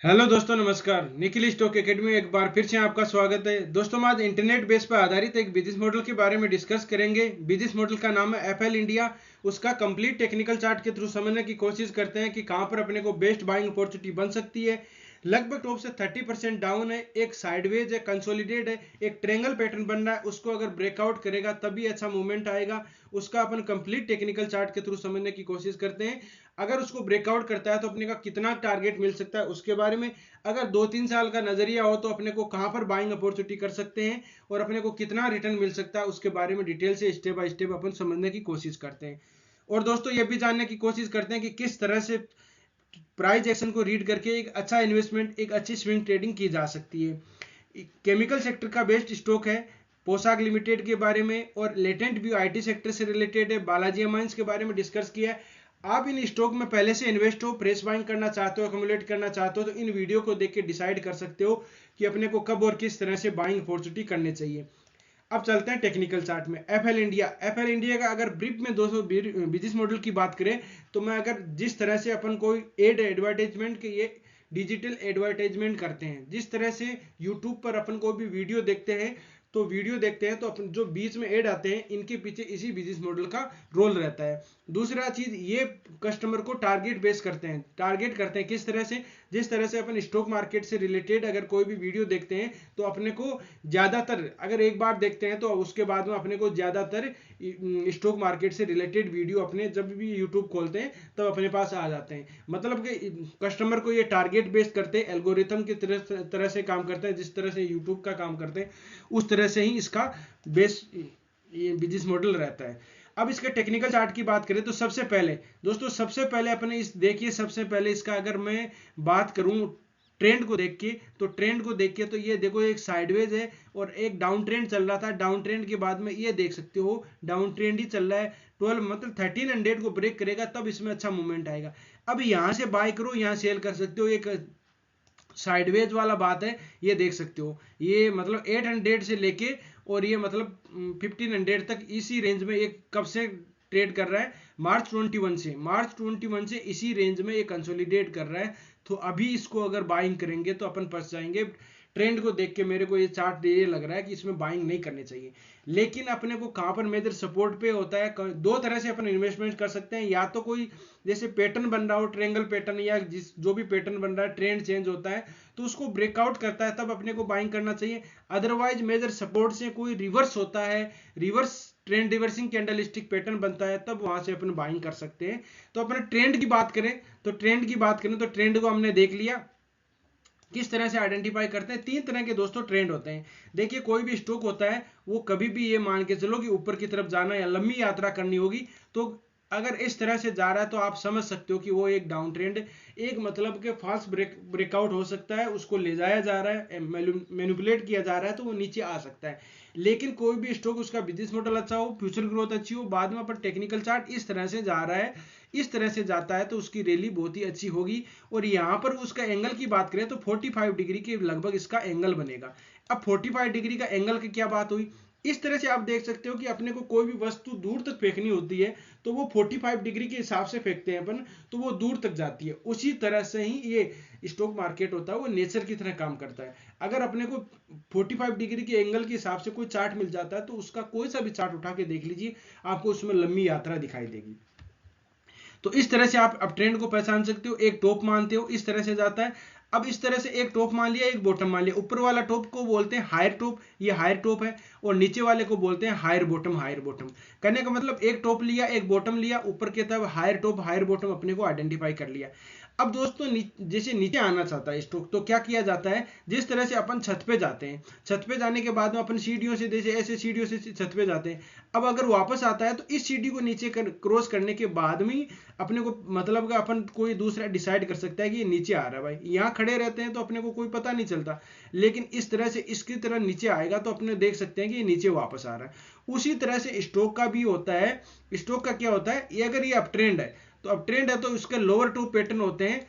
Hello दोस्तों, नमस्कार। Nikhil stock academy में एक बार फिर से आपका स्वागत है। दोस्तों, हम आज इंटरनेट बेस पर आधारित एक बिजनेस मॉडल के बारे में डिस्कस करेंगे। बिजनेस मॉडल का नाम है एफएल इंडिया। उसका कंप्लीट टेक्निकल चार्ट के थ्रू समझने की कोशिश करते हैं कि कहां पर अपने को बेस्ट बाइंग अपॉर्चुनिटी बन सकती है। लगभग टॉप से 30% डाउन है, एक साइडवेज है, कंसोलिडेट है, एक ट्रेंगल पैटर्न बन रहा है। उसको अगर ब्रेकआउट करेगा तभी अच्छा मूवमेंट आएगा। उसका अपन कंप्लीट टेक्निकल चार्ट के थ्रू समझने की कोशिश करते हैं। अगर उसको ब्रेकआउट करता है तो अपने का कितना टारगेट मिल सकता है उसके बारे में, अगर 2-3 साल का नजरिया हो तो अपने को कहां पर बाइंग अपॉर्चुनिटी कर सकते हैं और अपने को कितना रिटर्न मिल सकता है उसके बारे में डिटेल से स्टेप बाय स्टेप अपन समझने की कोशिश करते हैं। और दोस्तों, ये भी जानने की कोशिश करते हैं कि किस तरह से प्राइस एक्शन को रीड करके एक अच्छा इन्वेस्टमेंट, एक अच्छी स्विंग ट्रेडिंग की जा सकती है। केमिकल सेक्टर का बेस्ट स्टॉक है पोशाक लिमिटेड के बारे में, और लेटेंट व्यू आईटी सेक्टर से रिलेटेड है, बालाजी अमाइंस के बारे में डिस्कस किया है। आप इन स्टॉक में पहले से इन्वेस्ट हो, फ्रेश बाइंग करना चाहते हो, एक्युमुलेट करना चाहते हो, तो इन वीडियो को देख के डिसाइड कर सकते हो कि अपने को कब और किस तरह से बाइंग अपॉर्चुनिटी करनी चाहिए। अब चलते हैं टेक्निकल चार्ट में। एफएल इंडिया का अगर ब्रीफ में दोस्तों बिजनेस मॉडल की बात करें तो मैं अगर जिस तरह से अपन कोई एड एडवर्टाइजमेंट के ये डिजिटल एडवर्टाइजमेंट करते हैं, जिस तरह से यूट्यूब पर अपन कोई भी वीडियो देखते हैं तो अपन जो बीच में एड आते हैं, इनके पीछे इसी बिजनेस मॉडल का रोल रहता है। दूसरा चीज, ये कस्टमर को टारगेट करते हैं किस तरह से, जिस तरह से अपन स्टॉक मार्केट से रिलेटेड अगर कोई भी वीडियो देखते हैं तो अपने को ज्यादातर, अगर एक बार देखते हैं तो उसके बाद में अपने को ज्यादातर स्टॉक मार्केट से रिलेटेड वीडियो अपने जब भी यूट्यूब खोलते हैं तब अपने पास आ जाते हैं। मतलब कि कस्टमर को ये टारगेट बेस्ड करते हैं, एल्गोरिथम की तरह से काम करते हैं, जिस तरह से यूट्यूब का काम करते हैं उस तरह से ही इसका बेस ये बिजनेस मॉडल रहता है। अब इसके टेक्निकल चार्ट की बात करें तो सबसे पहले अपने इस देखिए, सबसे पहले इसका अगर मैं बात करूं ट्रेंड को देख के तो ये देखो, एक साइडवेज है और एक डाउन ट्रेंड चल रहा था। डाउन ट्रेंड के बाद में ये देख सकते हो डाउन ट्रेंड ही चल रहा है। 12 मतलब 1300 को ब्रेक करेगा तब इसमें अच्छा मूवमेंट आएगा। अब यहां से बाय करो, यहां सेल कर सकते हो। एक साइडवेज वाला बात है, ये देख सकते हो। ये मतलब 800 से लेके और ये मतलब 1500 तक इसी रेंज में एक कब से ट्रेड कर रहा है, मार्च 21 से इसी रेंज में ये कंसोलिडेट कर रहा है। तो अभी इसको अगर बाइंग करेंगे तो अपन फंस जाएंगे। ट्रेंड को देख के मेरे को ये चार्ट ये लग रहा है कि इसमें बाइंग नहीं करनी चाहिए। लेकिन अपने को कहां पर मेजर सपोर्ट पे होता है, दो तरह से अपन इन्वेस्टमेंट कर सकते हैं। या तो कोई जैसे पैटर्न बन रहा हो, ट्रेंगल पैटर्न, या जो भी पैटर्न बन रहा है, ट्रेंड चेंज होता है तो उसको ब्रेकआउट करता है तब अपने को बाइंग करना चाहिए। अदरवाइज मेजर सपोर्ट से कोई रिवर्स होता है, reverse trend reversing candlestick pattern बनता है, तब वहां से अपन बाइंग कर सकते हैं। तो अपने ट्रेंड की बात करें तो ट्रेंड को हमने देख लिया। किस तरह से आइडेंटिफाई करते हैं, तीन तरह के दोस्तों ट्रेंड होते हैं। देखिए, कोई भी स्टॉक होता है वो कभी भी ये मान के चलो कि ऊपर की तरफ जाना या लंबी यात्रा करनी होगी, तो अगर इस तरह से जा रहा है तो आप समझ सकते हो कि वो एक डाउन ट्रेंड, एक मतलब के फास्ट ब्रेकआउट हो सकता है, उसको ले जाया जा रहा है, मैनिपुलेट किया जा रहा है तो वो नीचे आ सकता है। लेकिन कोई भी स्टॉक, उसका बिजनेस मॉडल अच्छा हो, फ्यूचर ग्रोथ अच्छी हो, बाद में अपन टेक्निकल चार्ट इस तरह से जा रहा है, इस तरह से जाता है तो उसकी रैली बहुत ही अच्छी होगी। और यहाँ पर उसका एंगल की बात करें तो 45 डिग्री के लगभग इसका एंगल बनेगा। अब 45 डिग्री का एंगल की क्या बात हुई, इस तरह से आप देख सकते हो कि अपने को कोई भी वस्तु दूर तक फेंकनी होती है तो वो 45 डिग्री के हिसाब से फेंकते हैं अपन, तो वो दूर तक जाती है। उसी तरह से ही ये स्टॉक मार्केट होता है, वो नेचर की तरह काम करता है। अगर अपने को 45 डिग्री के एंगल के हिसाब से कोई चार्ट मिल जाता है तो उसका कोई सा भी चार्ट उठा के देख लीजिए, आपको उसमें लंबी यात्रा दिखाई देगी। तो इस तरह से आप अब ट्रेंड को पहचान सकते हो। एक टॉप मानते हो, इस तरह से जाता है। अब इस तरह से एक टॉप मान लिया, एक बॉटम मान लिया। ऊपर वाला टॉप को बोलते हैं हायर टॉप, ये हायर टॉप है, और नीचे वाले को बोलते हैं हायर बॉटम। कहने का मतलब एक टॉप लिया, एक बॉटम लिया, ऊपर के तरफ हायर टॉप हायर बॉटम अपने को आइडेंटिफाई कर लिया। अब दोस्तों, जैसे नीचे आना चाहता है स्टॉक तो क्या किया जाता है, जिस तरह से अपन छत पे जाते हैं, छत पे जाने के बाद में अपन सीढ़ियों से, जैसे ऐसे सीढ़ियों से छत पे जाते हैं। अब अगर वापस आता है तो इस सीढ़ी को नीचे क्रॉस करने के बाद में अपने को मतलब का अपन कोई दूसरा डिसाइड कर सकता है कि ये नीचे आ रहा है। भाई, यहाँ खड़े रहते हैं तो अपने को कोई पता नहीं चलता, लेकिन इस तरह से इसकी तरह नीचे आएगा तो अपने देख सकते हैं कि ये नीचे वापस आ रहा है। उसी तरह से स्टॉक का भी होता है। स्टॉक का क्या होता है, ये अगर ये अप ट्रेंड है तो इसके लोअर टू पैटर्न होते हैं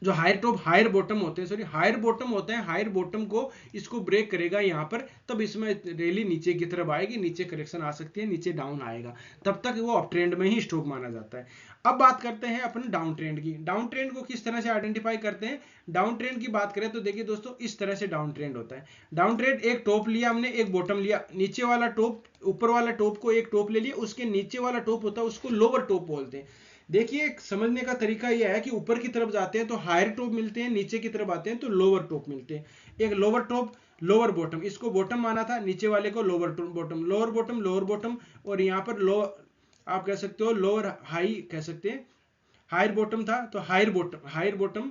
जो हायर टॉप हायर बॉटम होते हैं, सॉरी हायर बॉटम होते हैं, हायर बॉटम को इसको ब्रेक करेगा यहाँ पर, तब इसमें रैली नीचे की तरफ आएगी, नीचे करेक्शन आ सकती है, नीचे डाउन आएगा, तब तक वो अप ट्रेंड में ही स्टॉक माना जाता है। अब बात करते हैं अपन डाउन ट्रेंड की। डाउन ट्रेंड को किस तरह से आइडेंटिफाई करते हैं? डाउन ट्रेंड की बात करें तो देखिए दोस्तों, इस तरह से डाउन ट्रेंड होता है। डाउन ट्रेंड, एक टॉप लिया हमने, एक बॉटम लिया, नीचे वाला टॉप, ऊपर वाला टॉप को एक टॉप ले लिया, उसके नीचे वाला टॉप होता है उसको लोअर टॉप बोलते हैं। देखिए समझने का तरीका यह है कि ऊपर की तरफ जाते हैं तो हायर टॉप मिलते हैं, नीचे की तरफ आते हैं तो लोअर टॉप मिलते हैं। एक लोअर टॉप लोअर बॉटम, इसको बॉटम माना था, नीचे वाले को lower bottom, lower bottom lower bottom, और यहाँ पर लो आप कह सकते हो लोअर हाई कह सकते हैं, हायर बॉटम था तो हायर बॉटम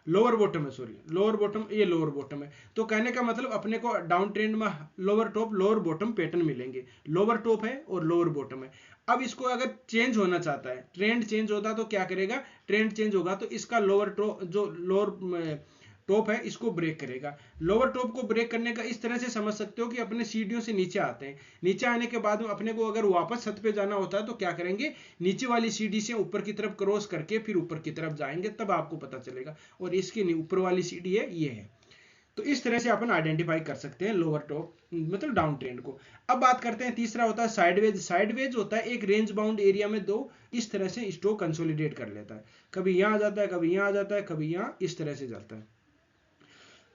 लोअर बॉटम है, सॉरी लोअर बॉटम, ये लोअर बॉटम है। तो कहने का मतलब अपने को डाउन ट्रेंड में lower top lower bottom pattern मिलेंगे, लोअर टॉप है और लोअर बॉटम है। अब इसको अगर चेंज होना चाहता है, ट्रेंड चेंज होता तो क्या करेगा? ट्रेंड चेंज होगा तो इसका लोअर टॉप, जो लोअर टॉप है, इसको ब्रेक करेगा। लोअर टॉप को ब्रेक करने का इस तरह से समझ सकते हो कि अपने सीढ़ियों से नीचे आते हैं, नीचे आने के बाद अपने को अगर वापस छत पे जाना होता है तो क्या करेंगे? नीचे वाली सीढ़ी से ऊपर की तरफ क्रॉस करके फिर ऊपर की तरफ जाएंगे, तब आपको पता चलेगा। और इसके ऊपर वाली सीढ़ी है, ये है। तो इस तरह से अपन आइडेंटिफाई कर सकते हैं लोअर टॉप मतलब डाउन ट्रेंड को। अब बात करते हैं, तीसरा होता है साइडवेज। साइडवेज होता है एक रेंज बाउंड एरिया में दो इस तरह से स्टॉक कंसोलिडेट कर लेता है, कभी यहां आ जाता है, कभी यहां आ जाता है, कभी यहां, इस तरह से जाता है।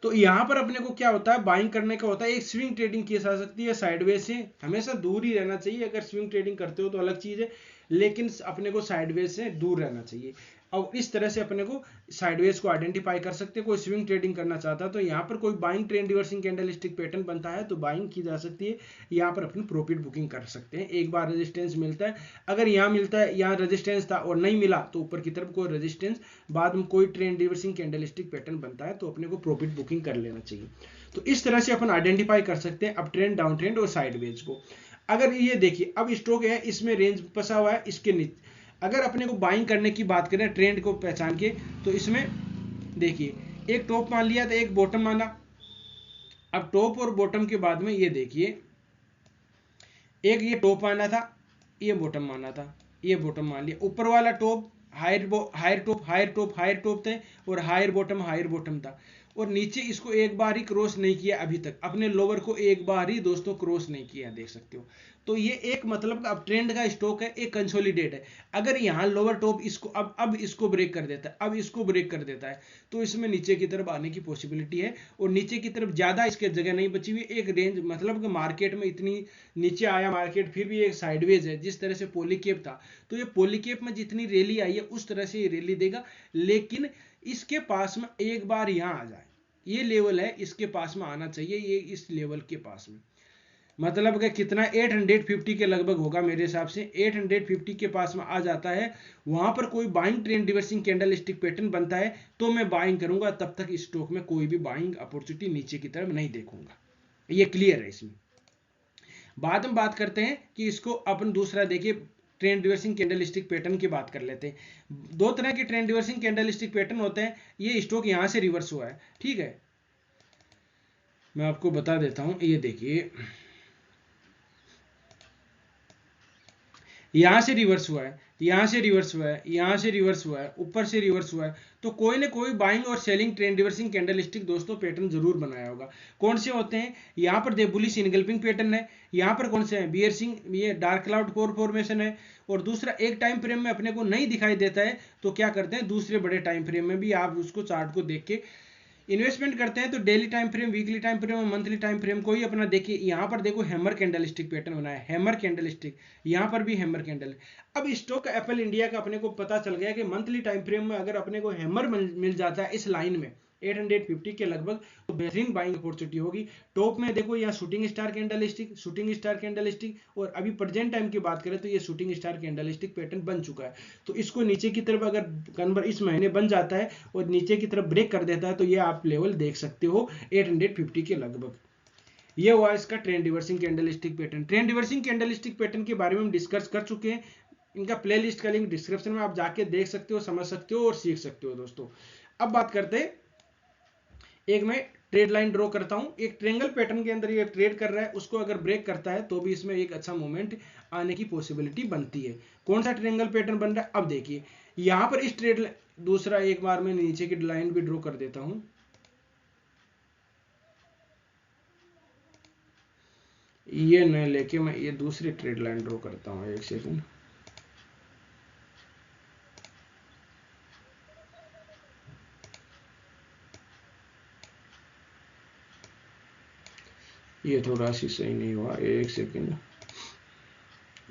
तो यहां पर अपने को क्या होता है? बाइंग करने का होता है, एक स्विंग ट्रेडिंग की जा सकती है साइडवेज से, हमेशा दूर ही रहना चाहिए। अगर स्विंग ट्रेडिंग करते हो तो अलग चीज है, लेकिन अपने को साइडवेज से दूर रहना चाहिए। अब इस तरह से अपने को साइडवेज को आइडेंटिफाई कर सकते हैं। कोई स्विंग ट्रेडिंग करना चाहता है तो यहाँ पर कोई buying trend reversing candlestick pattern बनता है तो बाइंग की जा सकती है, यहाँ पर अपनी प्रॉफिट बुकिंग कर सकते हैं। एक बार रेजिस्टेंस मिलता है, अगर यहाँ मिलता है, यहाँ रेजिस्टेंस था और नहीं मिला तो ऊपर की तरफ कोई रेजिस्टेंस, बाद में कोई ट्रेंड रिवर्सिंग कैंडलस्टिक पैटर्न बनता है तो अपने को प्रॉफिट बुकिंग कर लेना चाहिए। तो इस तरह से अपन आइडेंटिफाई कर सकते हैं अप ट्रेंड, डाउन ट्रेंड और साइडवेज को। अगर ये देखिए, अब स्टॉक है, इसमें रेंज फंसा हुआ है, इसके नीचे अगर अपने को बाइंग करने की बात करें ट्रेंड को पहचान के, तो इसमें देखिए एक टॉप मान लिया था, एक बॉटम माना। अब टॉप और बॉटम के बाद में ये देखिए, एक ये टॉप माना था, ये बॉटम माना था, ये बॉटम मान लिया। ऊपर वाला टॉप हायर टॉप थे और हायर बॉटम था, और नीचे इसको एक बार ही क्रॉस नहीं किया अभी तक, अपने लोअर को एक बार ही दोस्तों क्रॉस नहीं किया, देख सकते हो। तो ये एक मतलब अब ट्रेंड का स्टॉक है, एक कंसोलिडेट है। अगर यहाँ लोअर टॉप इसको अब इसको ब्रेक कर देता है, अब इसको ब्रेक कर देता है, तो इसमें नीचे की तरफ आने की पॉसिबिलिटी है, और नीचे की तरफ ज्यादा इसके जगह नहीं बची हुई। एक रेंज मतलब कि मार्केट में इतनी नीचे आया मार्केट, फिर भी एक साइडवेज है, जिस तरह से पॉलीकेप था, तो ये पॉलीकेप में जितनी रैली आई है उस तरह से ये रैली देगा। लेकिन इसके पास में एक बार यहाँ आ जाए, ये लेवल है, इसके पास में आना चाहिए, ये इस लेवल के पास में, मतलब कि कितना 850 के लगभग होगा मेरे हिसाब से। 850 के पास में आ जाता है, वहां पर कोई buying trend reversing candlestick pattern बनता है तो मैं बाइंग करूंगा, तब तक इस स्टॉक में कोई भी बाइंग अपॉर्चुनिटी नीचे की तरफ नहीं देखूंगा। ये क्लियर है। इसमें बाद में बात करते हैं कि इसको अपन दूसरा देखिए, ट्रेंड रिवर्सिंग कैंडलस्टिक पैटर्न की बात कर लेते हैं। दो तरह के ट्रेंड रिवर्सिंग कैंडलस्टिक पैटर्न होते हैं। ये स्टॉक यहां से रिवर्स हुआ है, ठीक है, मैं आपको बता देता हूं। ये देखिए, यहां से रिवर्स हुआ है, यहां से रिवर्स हुआ है, यहां से रिवर्स हुआ है, ऊपर से रिवर्स हुआ है, तो कोई ना कोई बाइंग और सेलिंग ट्रेंड रिवर्सिंग कैंडलस्टिक दोस्तों पैटर्न जरूर बनाया होगा। कौन से होते हैं? यहां पर बुलिश इनगल्फिंग पैटर्न है, यहां पर कौन से है? बियर सिंग, ये डार्क क्लाउड कोर फॉर्मेशन है। और दूसरा, एक टाइम फ्रेम में अपने को नहीं दिखाई देता है तो क्या करते हैं, दूसरे बड़े टाइम फ्रेम में भी आप उसको चार्ट को देख के इन्वेस्टमेंट करते हैं। तो daily time frame, weekly time frame और मंथली टाइम फ्रेम को ही अपना देखिए। यहाँ पर देखो हैमर कैंडलस्टिक पैटर्न बना है, हैमर कैंडलस्टिक, यहाँ पर भी हैमर कैंडल। अब स्टॉक एप्पल इंडिया का अपने को पता चल गया कि मंथली टाइम फ्रेम में अगर अपने को हैमर मिल जाता है इस लाइन में 850 के लगभग, तो बेहतरीन बाइंग अपॉर्चुनिटी होगी। टॉप में देखो यहाँ शूटिंग स्टार कैंडलस्टिक, और अभी प्रेजेंट टाइम की बात करें तो ये शूटिंग स्टार कैंडलस्टिक पैटर्न बन चुका है। तो इसको नीचे की तरफ अगर कन्वर्ट इस महीने बन जाता है और नीचे की तरफ ब्रेक कर देता है तो ये आप लेवल देख सकते हो 850 के लगभग। ये हुआ इसका trend reversing candlestick pattern. Trend reversing candlestick pattern के बारे में हम डिस्कस कर चुके हैं। इनका प्लेलिस्ट का लिंक डिस्क्रिप्शन में आप जाके देख सकते हो, समझ सकते हो और सीख सकते हो दोस्तों। अब बात करते हैं, एक मैं ट्रेड लाइन ड्रॉ करता हूं, एक ट्रेंगल पैटर्न के अंदर ये ट्रेड कर रहा है, उसको अगर ब्रेक करता है तो भी इसमें एक अच्छा मूवमेंट आने की पॉसिबिलिटी बनती है। कौन सा ट्रेंगल पैटर्न बन रहा है? अब देखिए, यहां पर इस ट्रेड दूसरा एक बार मैं नीचे की लाइन भी ड्रॉ कर देता हूं, ये न लेके मैं ये दूसरी ट्रेड लाइन ड्रॉ करता हूं, एक सेकंड। ये थोड़ा सी सही नहीं हुआ, एक सेकंड।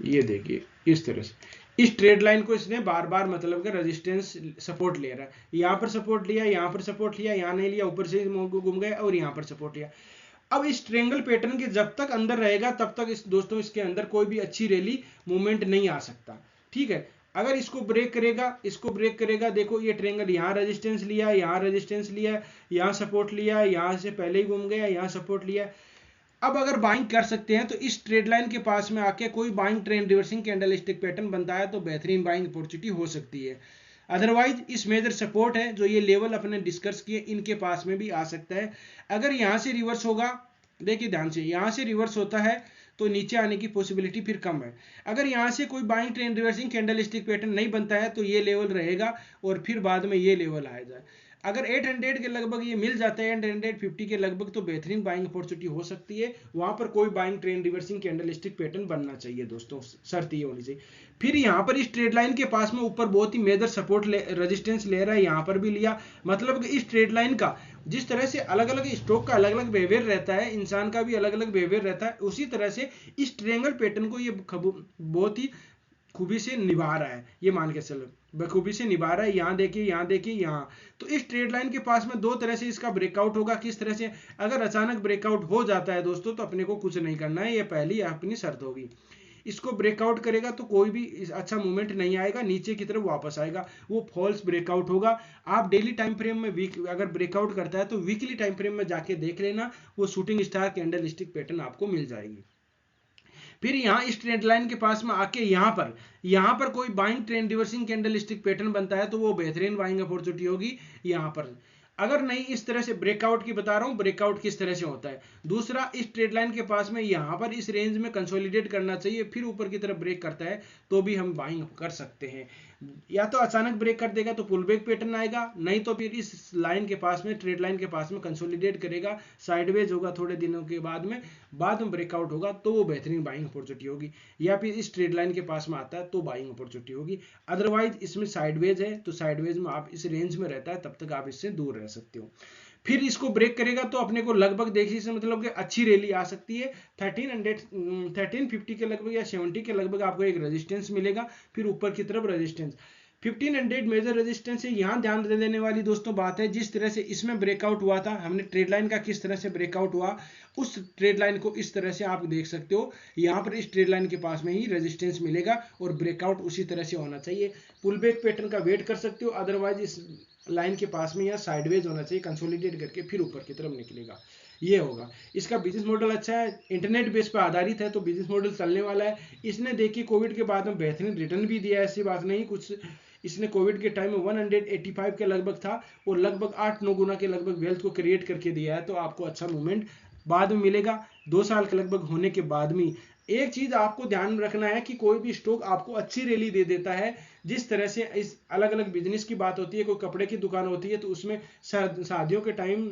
ये देखिए इस तरह से इस ट्रेड लाइन को इसने बार बार मतलब कि रेजिस्टेंस सपोर्ट ले रहा है, यहां पर सपोर्ट लिया, यहां पर सपोर्ट लिया, यहां नहीं लिया, ऊपर से घूम गया और यहां पर सपोर्ट लिया। अब इस ट्रेंगल पैटर्न के जब तक अंदर रहेगा तब तक इस दोस्तों इसके अंदर कोई भी अच्छी रैली मूवमेंट नहीं आ सकता, ठीक है। अगर इसको ब्रेक करेगा, इसको ब्रेक करेगा, देखो ये ट्रेंगल यहां रेजिस्टेंस लिया, यहां रेजिस्टेंस लिया, यहां सपोर्ट लिया, यहां से पहले ही घूम गया, यहां सपोर्ट लिया। अब अगर बाइंग कर सकते हैं तो इस ट्रेड लाइन के पास में आके कोई buying trend reversing candlestick pattern बनता है तो बेहतरीन बाइंग अपॉर्चुनिटी हो सकती है। अदरवाइज इस मेजर सपोर्ट है जो ये लेवल अपने डिस्कस किए, इनके पास में भी आ सकता है। अगर यहां से रिवर्स होगा, देखिए ध्यान से, यहां से रिवर्स होता है तो नीचे आने की पॉसिबिलिटी फिर कम है। अगर यहां से कोई buying trend reversing candlestick pattern नहीं बनता है तो ये लेवल रहेगा और फिर बाद में ये लेवल आएगा। अगर 800 के लगभग ये मिल जाता है, 850 के लगभग, तो बेहतरीन बाइंग अपॉर्चुनिटी हो सकती है। वहां पर कोई buying trend reversing candlestick pattern बनना चाहिए दोस्तों, शर्त ये होनी चाहिए। फिर यहाँ पर इस ट्रेड लाइन के पास में ऊपर बहुत ही मेजर सपोर्ट रेजिस्टेंस ले रहा है, यहाँ पर भी लिया, मतलब कि इस ट्रेड लाइन का जिस तरह से अलग अलग स्टॉक का अलग अलग बिहेवियर रहता है, इंसान का भी अलग अलग बिहेवियर रहता है, उसी तरह से इस ट्रायंगल पैटर्न को ये बहुत ही खूबी से निभा रहा है, ये मान के चलो बखूबी से निभा रहा है। यहाँ देखिए, यहाँ देखिए, यहाँ। तो इस ट्रेड लाइन के पास में दो तरह से इसका ब्रेकआउट होगा। किस तरह से? अगर अचानक ब्रेकआउट हो जाता है दोस्तों तो अपने को कुछ नहीं करना है, ये पहली अपनी शर्त होगी। इसको ब्रेकआउट करेगा तो कोई भी अच्छा मूवमेंट नहीं आएगा, नीचे की तरफ वापस आएगा, वो फॉल्स ब्रेकआउट होगा। आप डेली टाइम फ्रेम में वीक अगर ब्रेकआउट करता है तो वीकली टाइम फ्रेम में जाके देख लेना, वो शूटिंग स्टार कैंडलस्टिक पैटर्न आपको मिल जाएगी। फिर यहाँ इस ट्रेंड लाइन के पास में आके यहाँ पर कोई buying trend reversing candlestick pattern बनता है तो वो बेहतरीन बाइंग अपॉर्चुनिटी होगी यहाँ पर। अगर नहीं, इस तरह से ब्रेकआउट की बता रहा हूं, ब्रेकआउट किस तरह से होता है। दूसरा, इस ट्रेड लाइन के पास में यहां पर इस रेंज में कंसोलिडेट करना चाहिए, फिर ऊपर की तरफ ब्रेक करता है तो भी हम बाइंग कर सकते हैं। या तो अचानक ब्रेक कर देगा तो पुल बैक पैटर्न आएगा, नहीं तो फिर इस लाइन के पास में, ट्रेड लाइन के पास में कंसोलिडेट करेगा, साइडवेज होगा थोड़े दिनों के बाद में ब्रेकआउट होगा तो वो बेहतरीन बाइंग अपॉर्चुनिटी होगी। या फिर इस ट्रेड लाइन के पास में आता है तो बाइंग अपॉर्चुनिटी होगी। अदरवाइज इसमें साइडवेज है तो साइडवेज में आप इस रेंज में रहता है तब तक आप इससे दूर रह सकते हो। फिर इसको ब्रेक करेगा तो अपने को लगभग देखिए से मतलब कि अच्छी रैली आ सकती है। 1350 के लगभग या 70 के लगभग आपको एक रेजिस्टेंस मिलेगा, फिर ऊपर की तरफ रेजिस्टेंस 1500 मेजर रेजिस्टेंस है। यहाँ ध्यान देने वाली दोस्तों बात है, जिस तरह से इसमें ब्रेकआउट हुआ था, हमने ट्रेड लाइन का किस तरह से ब्रेकआउट हुआ, उस ट्रेड लाइन को इस तरह से आप देख सकते हो। यहाँ पर इस ट्रेड लाइन के पास में ही रेजिस्टेंस मिलेगा और ब्रेकआउट उसी तरह से होना चाहिए। पुल बैक पैटर्न का वेट कर सकते हो, अदरवाइज इस लाइन के पास में यहाँ साइडवेज होना चाहिए, कंसोलिडेट करके फिर ऊपर की तरफ निकलेगा, ये होगा। इसका बिजनेस मॉडल अच्छा है, इंटरनेट बेस पर आधारित है तो बिजनेस मॉडल चलने वाला है। इसने देखिए कोविड के बाद में बेहतरीन रिटर्न भी दिया है, ऐसी बात नहीं। कुछ इसने कोविड के टाइम में 185 के लगभग था और लगभग 8-9 गुना के लगभग वेल्थ को क्रिएट करके दिया है, तो आपको अच्छा मूवमेंट बाद में मिलेगा 2 साल के लगभग होने के बाद में। एक चीज आपको ध्यान रखना है कि कोई भी स्टॉक आपको अच्छी रैली दे देता है। जिस तरह से इस अलग अलग बिजनेस की बात होती है, कोई कपड़े की दुकान होती है तो उसमें शादियों के टाइम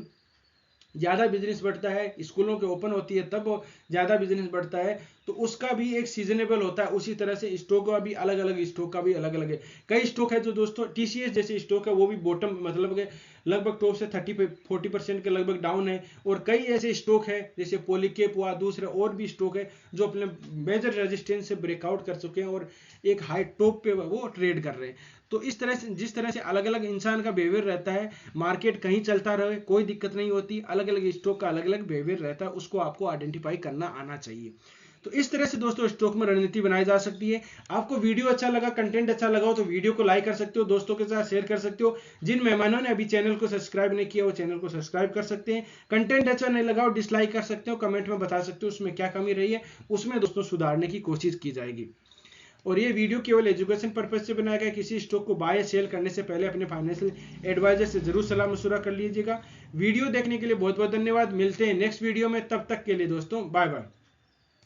ज़्यादा बिजनेस बढ़ता है, स्कूलों के ओपन होती है तब ज़्यादा बिजनेस बढ़ता है, तो उसका भी एक सीजनेबल होता है। उसी तरह से स्टॉक का भी अलग अलग, स्टॉक का भी अलग अलग है। कई स्टॉक है जो दोस्तों TCS जैसे स्टॉक है वो भी बॉटम मतलब के लगभग टॉप से 30-40% के लगभग डाउन है, और कई ऐसे स्टॉक है जैसे पॉलीकेप हुआ, दूसरे और भी स्टॉक है जो अपने मेजर रेजिस्टेंस से ब्रेकआउट कर चुके हैं और एक हाई टॉप पे वो ट्रेड कर रहे हैं। तो इस तरह से, जिस तरह से अलग अलग इंसान का बिहेवियर रहता है, मार्केट कहीं चलता रहे कोई दिक्कत नहीं होती, अलग अलग स्टॉक का अलग अलग बिहेवियर रहता है, उसको आपको आइडेंटिफाई करना आना चाहिए। तो इस तरह से दोस्तों स्टॉक में रणनीति बनाई जा सकती है। आपको वीडियो अच्छा लगा, कंटेंट अच्छा लगा हो तो वीडियो को लाइक कर सकते हो, दोस्तों के साथ शेयर कर सकते हो। जिन मेहमानों ने अभी चैनल को सब्सक्राइब नहीं किया वो चैनल को सब्सक्राइब कर सकते हैं। कंटेंट अच्छा नहीं लगा हो डिसलाइक कर सकते हो, कमेंट में बता सकते हो उसमें क्या कमी रही है, उसमें दोस्तों सुधारने की कोशिश की जाएगी। और ये वीडियो केवल एजुकेशन पर्पज से बनाया गया, किसी स्टॉक को बाय सेल करने से पहले अपने फाइनेंशियल एडवाइजर से जरूर सलाह मशवरा कर लीजिएगा। वीडियो देखने के लिए बहुत बहुत धन्यवाद। मिलते हैं नेक्स्ट वीडियो में, तब तक के लिए दोस्तों बाय बाय।